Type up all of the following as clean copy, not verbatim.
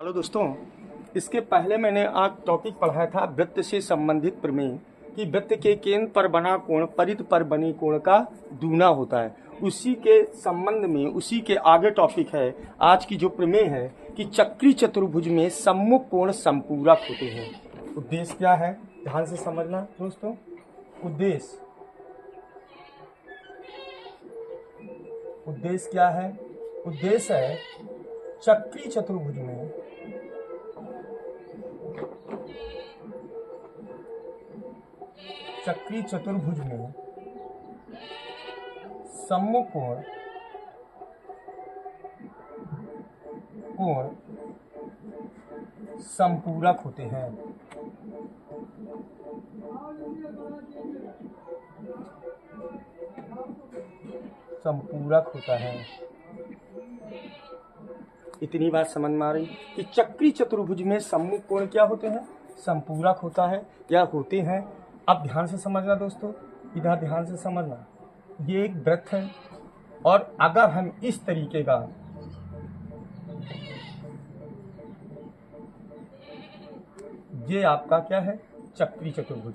Hello दोस्तों, इसके पहले मैंने आज टॉपिक पढ़ाया था वृत्त से संबंधित प्रमेय कि वृत्त के केंद्र पर बना कोण परिधि पर बनी कोण का दूना होता है। उसी के संबंध में उसी के आगे टॉपिक है आज की जो प्रमेय है कि चक्री चतुर्भुज में सम्मुख कोण संपूरक होते हैं। उद्देश्य क्या है, ध्यान से समझना दोस्तों। उद्देश्य क्या है? उद्देश्य है चक्री चतुर्भुज में सम्मुख कोण संपूरक होते हैं। संपूरक होता है। इतनी बात समझ में आ रही कि चक्री चतुर्भुज में सम्मुख कोण क्या होते हैं? संपूरक होता है या होते हैं। अब ध्यान से समझना दोस्तों, इधर ध्यान से समझना। ये एक वृत्त है और अगर हम इस तरीके का ये आपका क्या है? चक्री चतुर्भुज।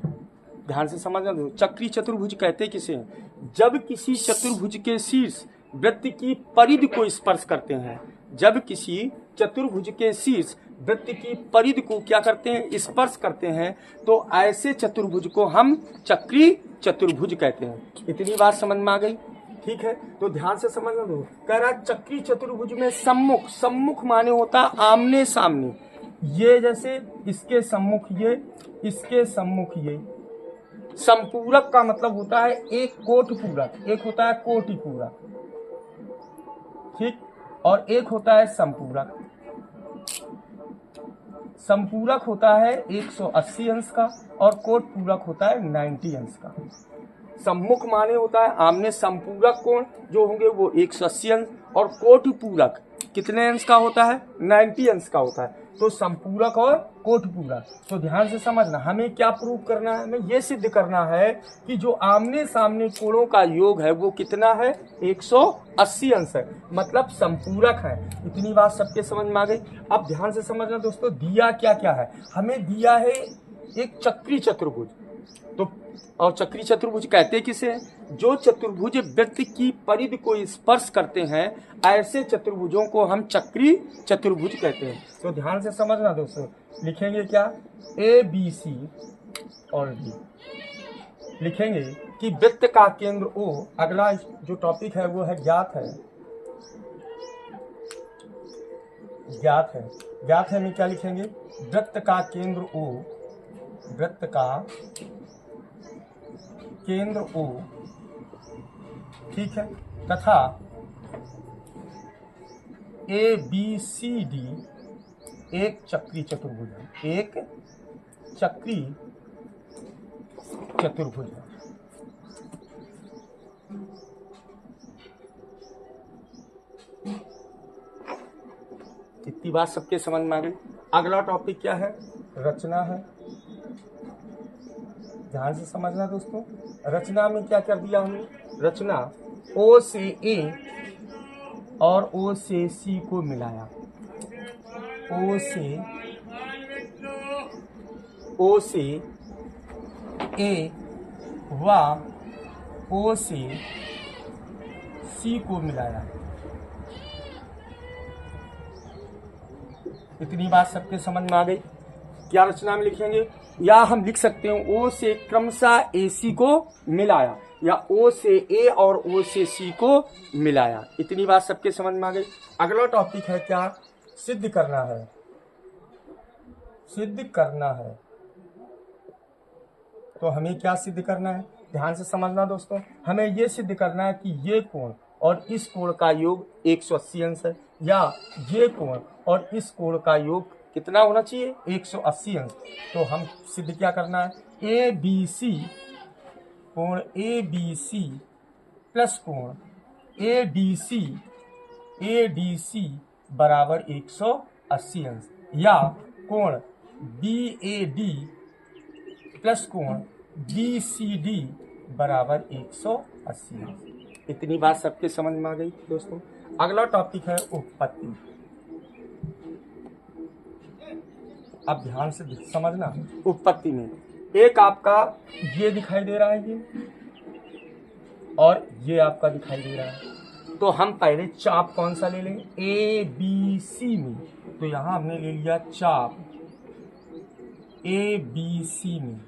ध्यान से समझना दोस्तों, चक्री चतुर्भुज कहते किसे हैं? जब किसी चतुर्भुज के शीर्ष वृत्त की परिधि को स्पर्श करते हैं, जब किसी चतुर्भुज के शीर्ष वृत्त की परिधि को क्या करते हैं? स्पर्श करते हैं, तो ऐसे चतुर्भुज को हम चक्री चतुर्भुज कहते हैं। इतनी बात समझ में आ गई? ठीक है, तो ध्यान से समझना दो। कह रहा चक्री चतुर्भुज में सम्मुख माने होता आमने सामने। ये जैसे इसके सम्मुख ये, इसके सम्मुख ये। संपूरक का मतलब होता है एक कोटि पूरक, एक होता है कोटि पूरक, ठीक, और एक होता है संपूरक। संपूरक होता है 180 अंश का और कोट पूरक होता है 90 अंश का। सम्मुख माने होता है आमने, संपूरक कोण जो होंगे वो 180 अंश और कोटि पूरक कितने अंश का होता है? 90 अंश का होता है। तो संपूरक और कोटि पूरक। तो ध्यान से समझना, हमें क्या प्रूव करना है? हमें ये सिद्ध करना है कि जो आमने सामने कोणों का योग है वो कितना है? 180 अंश है, मतलब संपूरक है। इतनी बात सबके समझ में आ गई? अब ध्यान से समझना दोस्तों, दिया क्या क्या है? हमें दिया है एक चक्री चतुर्भुज। तो और चक्री चतुर्भुज कहते किसे हैं? जो चतुर्भुज वृत्त की परिधि को स्पर्श करते हैं, ऐसे चतुर्भुजों को हम चक्री चतुर्भुज कहते हैं। तो ध्यान से समझना दोस्तों, लिखेंगे क्या? ए बी सी और डी। लिखेंगे कि वृत्त का केंद्र ओ। अगला जो टॉपिक है वो है ज्ञात है। ज्ञात है में क्या लिखेंगे? वृत्त का केंद्र ओ, वृत्त का केंद्र ओ, ठीक है, तथा ए बी सी डी एक चक्री चतुर्भुज है। एक चक्री चतुर्भुज है। इतनी बात सबके समझ में आ गई? अगला टॉपिक क्या है? रचना है। ध्यान से समझना दोस्तों, रचना में क्या कर दिया हमने? रचना ओ से ए और ओ से सी को मिलाया। ओ से ए व ओ से सी को मिलाया। इतनी बात सबके समझ में आ गई? क्या रचना में लिखेंगे? या हम लिख सकते हैं ओ से क्रमशः ए सी को मिलाया, या ओ से ए और ओ से सी को मिलाया। इतनी बात सबके समझ में आ गई? अगला टॉपिक है क्या? सिद्ध करना है। सिद्ध करना है। तो हमें क्या सिद्ध करना है? ध्यान से समझना दोस्तों, हमें यह सिद्ध करना है कि ये कोण और इस कोण का योग 180 अंश है, या ये कोण और इस कोण का योग कितना होना चाहिए? 180 अंश। तो हम सिद्ध क्या करना है? ए बी सी, कोण ए बी सी प्लस कोण ए डी सी बराबर 180 अंश, या कोण बी ए डी प्लस कोण बी सी डी बराबर 180 अंश। इतनी बात सबके समझ में आ गई दोस्तों। अगला टॉपिक है उत्पत्ति। अब ध्यान से समझना, उत्पत्ति में एक आपका ये दिखाई दे रहा है, ये और ये आपका दिखाई दे रहा है। तो हम पहले चाप कौन सा ले लें, ए बी सी में। तो यहां हमने ले लिया चाप ए बी सी में।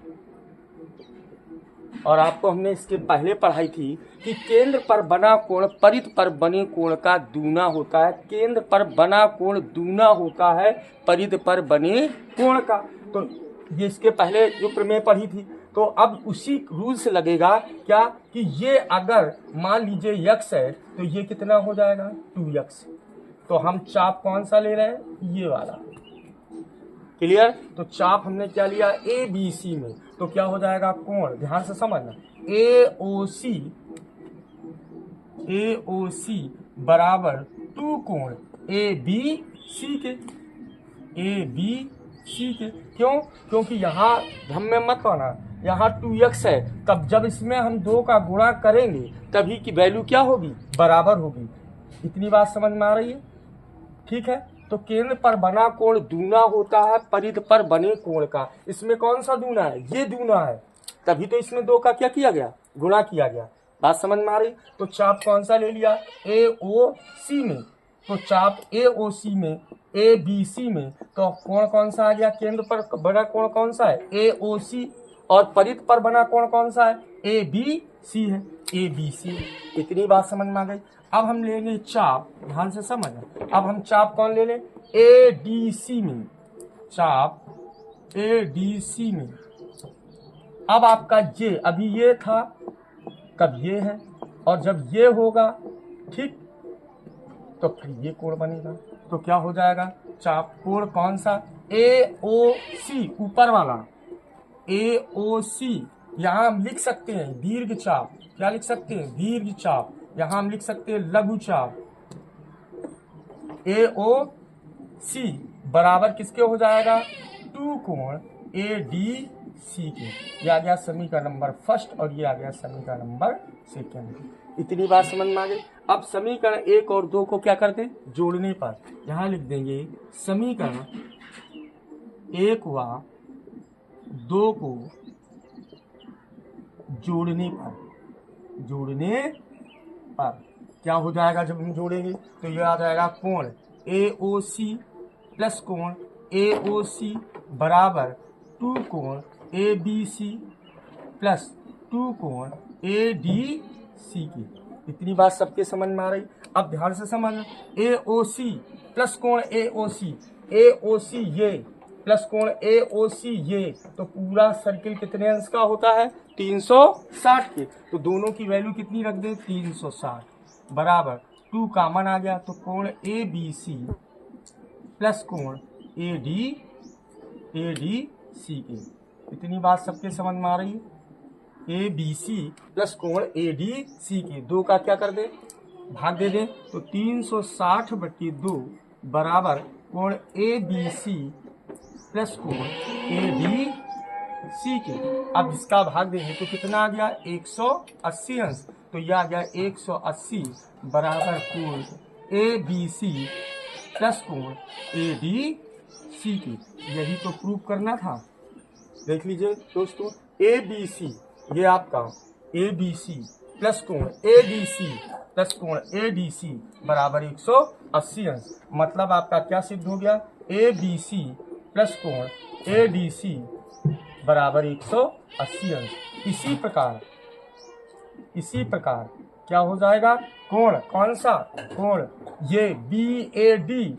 और आपको हमने इसके पहले पढ़ाई थी कि केंद्र पर बना कोण परिध पर बने कोण का दूना होता है। केंद्र पर बना कोण दूना होता है परिध पर बने कोण का। तो ये इसके पहले जो प्रमेय पढ़ी थी। तो अब उसी रूल से लगेगा क्या कि ये अगर मान लीजिए x है तो ये कितना हो जाएगा 2x। तो हम चाप कौन सा ले रहे हैं, ये वाला। क्लियर। तो चाप हमने क्या लिया ए बी सी में। तो क्या हो जाएगा कोण, ध्यान से समझना, ए ओ सी बराबर 2 कोण ए बी सी के, ए बी सी के। क्यों, क्योंकि यहाँ धम में मत पाना, यहाँ 2x है। तब जब इसमें हम 2 का गुणा करेंगे तभी की वैल्यू क्या होगी, बराबर होगी। इतनी बात समझ में आ रही है, ठीक है। तो केंद्र पर बना कोण दूना होता है परिध पर बने कोण का। इसमें कौन सा दूना है, ये दूना है, तभी तो इसमें 2 का क्या किया गया, गुणा किया गया। बात समझ में आ रही। तो चाप कौन सा ले लिया, ए ओ सी में। तो चाप ए ओ सी में, ए बी सी में। तो कोण कौन सा आ गया, केंद्र पर बना कोण कौन सा है, ए ओ सी। और परिध पर बना कोण कौन सा है, ए बी सी है, ए बी सी। इतनी बात समझ में आ गई। अब हम लेंगे चाप, ध्यान से समझना। अब हम चाप कौन ले लें, ए डी सी में। चाप ए डी सी में। अब आपका ये अभी ये था, कब ये है, और जब ये होगा, ठीक, तो फिर ये कोण बनेगा। तो क्या हो जाएगा, चाप कोण कौन सा, ए ओ सी, ऊपर वाला ए ओ सी। यहाँ हम लिख सकते हैं दीर्घ चाप, क्या लिख सकते हैं, दीर्घ चाप। यहाँ हम लिख सकते हैं लघु चाप। ए ओ सी बराबर किसके हो जाएगा, 2 कोण ए डी सी के। ये आ गया समीकरण नंबर फर्स्ट और ये आ गया समीकरण नंबर सेकेंड। इतनी बात समझ में आ गई। अब समीकरण 1 और 2 को क्या करते हैं, जोड़ने पर यहाँ लिख देंगे समीकरण 1 व 2 को जोड़ने पर क्या हो जाएगा, जब हम जोड़ेंगे तो ये आ जाएगा कोण ए ओ सी प्लस कोण ए ओ सी बराबर 2 कोण ए बी सी प्लस 2 कोण ए डी सी की। इतनी बात सबके समझ में आ रही। अब ध्यान से समझना, ए ओ सी प्लस कोण ए ओ सी, ए ओ सी ये प्लस कोण ए ओ सी ये। तो पूरा सर्किल कितने अंश का होता है, 360 के। तो दोनों की वैल्यू कितनी रख दें, 360 बराबर 2 कॉमन आ गया। तो कोण ए बी सी प्लस कोण ए डी सी के। इतनी बात सबके समझ में आ रही है। ए बी सी प्लस कोण ए डी सी के, 2 का क्या कर दे, भाग दे दें। तो 360/2 बराबर कोण ए बी सी प्लस कोण ए डी सी के। अब इसका भाग देंगे तो कितना आ गया, 180 अंश। तो यह आ गया 180 बराबर कोण ए बी सी प्लस कोण ए डी सी की। यही तो प्रूव करना था। देख लीजिए दोस्तों, ए बी सी ये आपका ए बी सी प्लस कोण ए डी सी प्लस कोण ए डी सी बराबर 180 अंश। मतलब आपका क्या सिद्ध हो गया, ए बी सी प्लस कोण ए डी सी बराबर 180 अंश। इसी प्रकार क्या हो जाएगा, कोण कौन सा, कोण ये बी ए डी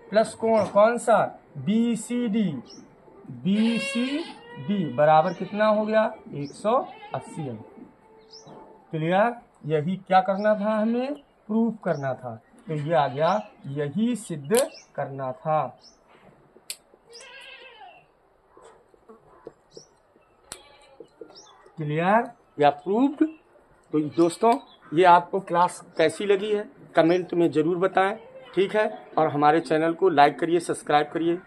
प्लस कोण कौन सा, बी सी डी बराबर कितना हो गया, 180 अंश। क्लियर। यही क्या करना था, हमें प्रूव करना था। तो ये आ गया, यही सिद्ध करना था। क्लियर या प्रूव्ड। तो दोस्तों, ये आपको क्लास कैसी लगी है कमेंट में ज़रूर बताएं, ठीक है। और हमारे चैनल को लाइक करिए, सब्सक्राइब करिए।